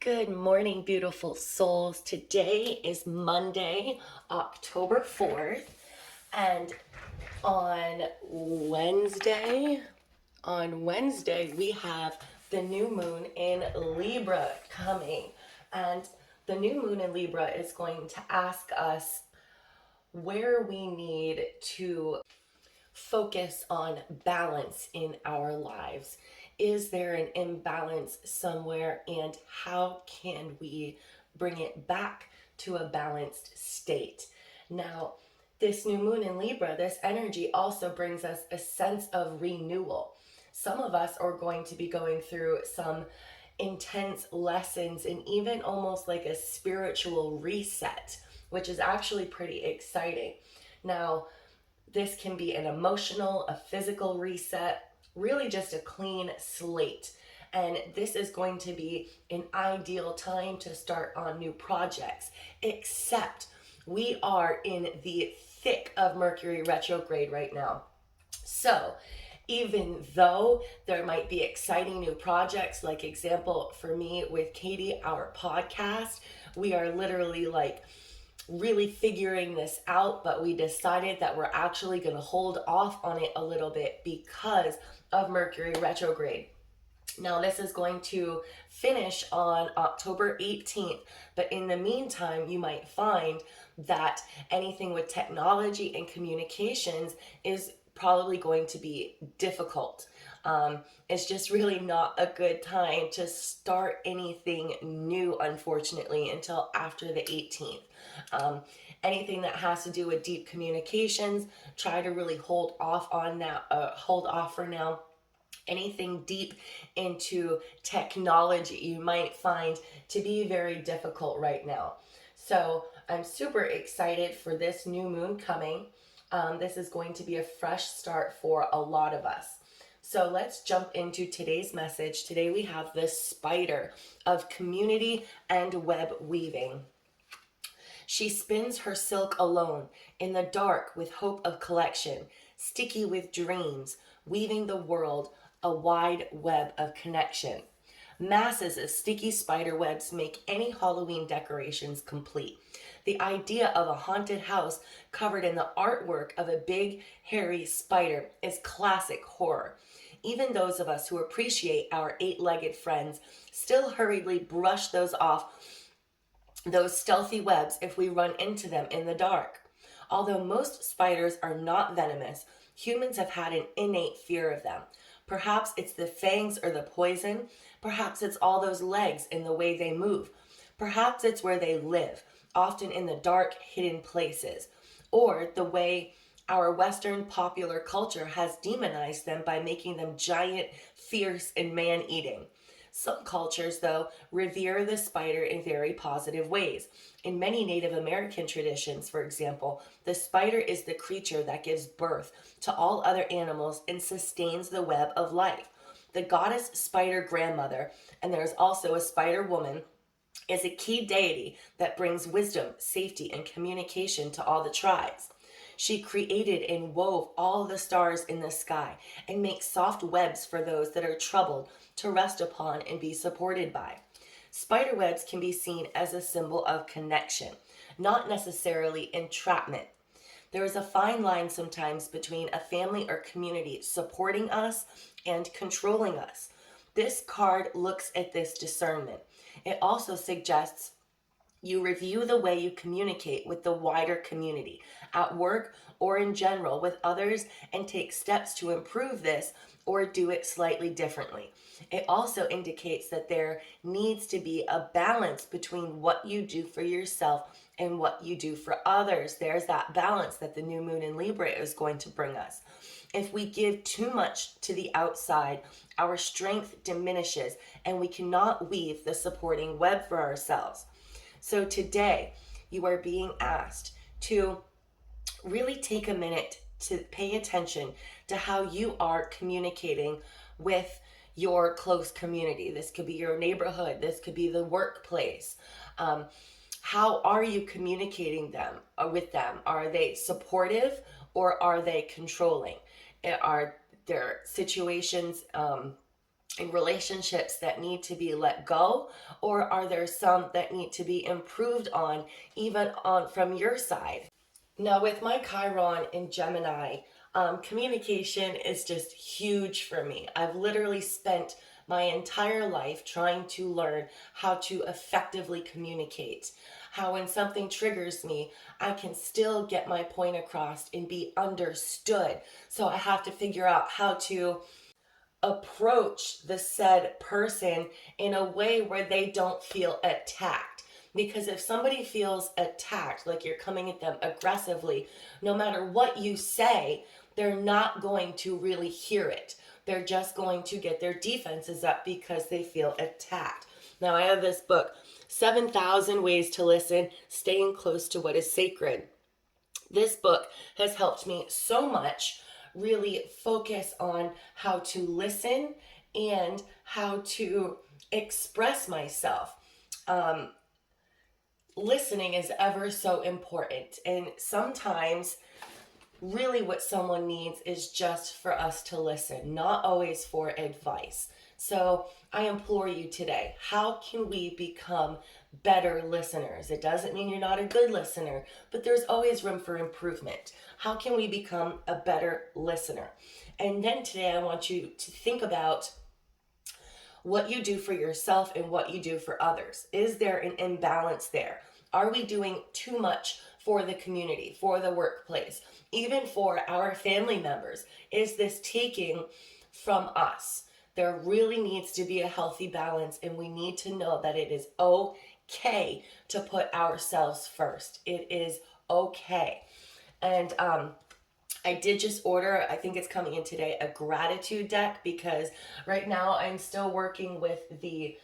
Good morning, beautiful souls. Today is Monday, October 4th, and on Wednesday we have the new moon in Libra coming. And the new moon in Libra is going to ask us where we need to focus on balance in our lives. Is there an imbalance somewhere, and how can we bring it back to a balanced state? Now, this new moon in Libra, this energy also brings us a sense of renewal. Some of us are going to be going through some intense lessons and even almost like a spiritual reset, which is actually pretty exciting. Now, this can be an emotional, a physical reset, really just a clean slate. And this is going to be an ideal time to start on new projects, except we are in the thick of Mercury retrograde right now. So, even though there might be exciting new projects, like example for me with Katie, our podcast, we are literally like really figuring this out, but we decided that we're actually going to hold off on it a little bit because of Mercury retrograde. Now, this is going to finish on October 18th, but in the meantime, you might find that anything with technology and communications is probably going to be difficult. It's just really not a good time to start anything new, unfortunately, until after the 18th. Anything that has to do with deep communications, try to really hold off on now. Hold off for now. Anything deep into technology, you might find to be very difficult right now. So I'm super excited for this new moon coming. This is going to be a fresh start for a lot of us. So let's jump into today's message. Today we have the spider of community and web weaving. She spins her silk alone, in the dark with hope of collection, sticky with dreams, weaving the world a wide web of connection. Masses of sticky spider webs make any Halloween decorations complete. The idea of a haunted house covered in the artwork of a big, hairy spider is classic horror. Even those of us who appreciate our eight-legged friends still hurriedly brush those stealthy webs if we run into them in the dark. Although most spiders are not venomous, humans have had an innate fear of them. Perhaps it's the fangs or the poison. Perhaps it's all those legs and the way they move. Perhaps it's where they live, often in the dark, hidden places. Or the way our Western popular culture has demonized them by making them giant, fierce, and man-eating. Some cultures, though, revere the spider in very positive ways. In many Native American traditions, for example, the spider is the creature that gives birth to all other animals and sustains the web of life. The goddess spider grandmother, and there's also a spider woman, is a key deity that brings wisdom, safety, and communication to all the tribes. She created and wove all the stars in the sky and makes soft webs for those that are troubled to rest upon and be supported by. Spider webs can be seen as a symbol of connection, not necessarily entrapment. There is a fine line sometimes between a family or community supporting us and controlling us. This card looks at this discernment. It also suggests you review the way you communicate with the wider community, at work or in general with others, and take steps to improve this or do it slightly differently. It also indicates that there needs to be a balance between what you do for yourself and what you do for others. There's that balance that the new moon in Libra is going to bring us. If we give too much to the outside, our strength diminishes and we cannot weave the supporting web for ourselves. So today, you are being asked to really take a minute to pay attention to how you are communicating with your close community. This could be your neighborhood. This could be the workplace. How are you communicating with them? Are they supportive or are they controlling? Are there situations and relationships that need to be let go, or are there some that need to be improved on, even on from your side? Now, with my Chiron in Gemini, communication is just huge for me. I've literally spent my entire life trying to learn how to effectively communicate. How, when something triggers me, I can still get my point across and be understood. So I have to figure out how to approach the said person in a way where they don't feel attacked. Because if somebody feels attacked, like you're coming at them aggressively, no matter what you say, they're not going to really hear it. They're just going to get their defenses up because they feel attacked. Now, I have this book, 7,000 Ways to Listen, Staying Close to What is Sacred. This book has helped me so much really focus on how to listen and how to express myself. Listening is ever so important, and sometimes really what someone needs is just for us to listen, not always for advice. So I implore you today, how can we become better listeners? It doesn't mean you're not a good listener, but there's always room for improvement. How can we become a better listener? And then today I want you to think about what you do for yourself and what you do for others. Is there an imbalance there? Are we doing too much for the community, for the workplace, even for our family members? Is this taking from us? There really needs to be a healthy balance, and we need to know that it is okay to put ourselves first. It is okay. And I did just order, I think it's coming in today, a gratitude deck, because right now I'm still working with the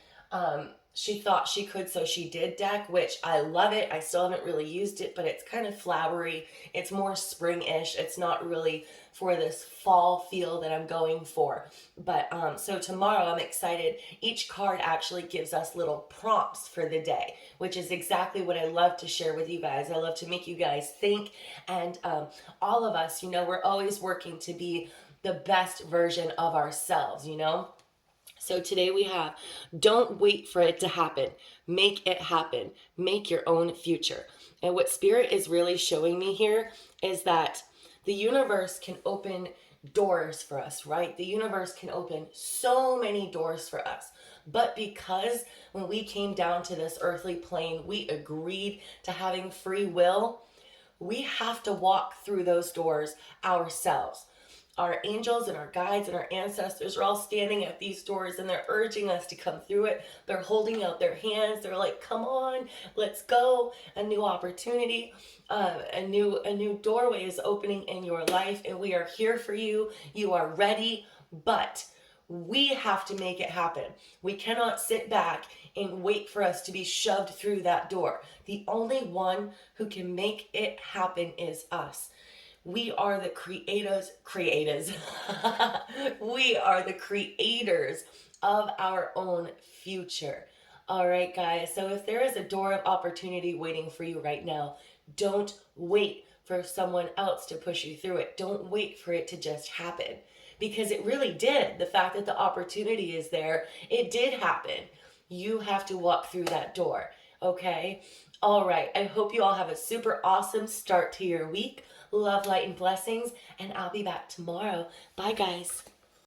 She Thought She Could So She Did deck, which I love it. I still haven't really used it, but it's kind of flowery. It's more spring-ish. It's not really for this fall feel that I'm going for. But so tomorrow I'm excited. Each card actually gives us little prompts for the day, which is exactly what I love to share with you guys. I love to make you guys think. And all of us, we're always working to be the best version of ourselves, So today we have, don't wait for it to happen. Make it happen. Make your own future. And what Spirit is really showing me here is that the universe can open doors for us, right? The universe can open so many doors for us. But because when we came down to this earthly plane, we agreed to having free will, we have to walk through those doors ourselves. Our angels and our guides and our ancestors are all standing at these doors, and they're urging us to come through it. They're holding out their hands. They're like, come on, let's go. A new opportunity, a new doorway is opening in your life, and we are here for you. You are ready, but we have to make it happen. We cannot sit back and wait for us to be shoved through that door. The only one who can make it happen is us. We are the creators. We are the creators of our own future. All right, guys. So if there is a door of opportunity waiting for you right now, don't wait for someone else to push you through it. Don't wait for it to just happen, because it really did. The fact that the opportunity is there, it did happen. You have to walk through that door. Okay? All right. I hope you all have a super awesome start to your week. Love, light, and blessings, and I'll be back tomorrow. Bye, guys.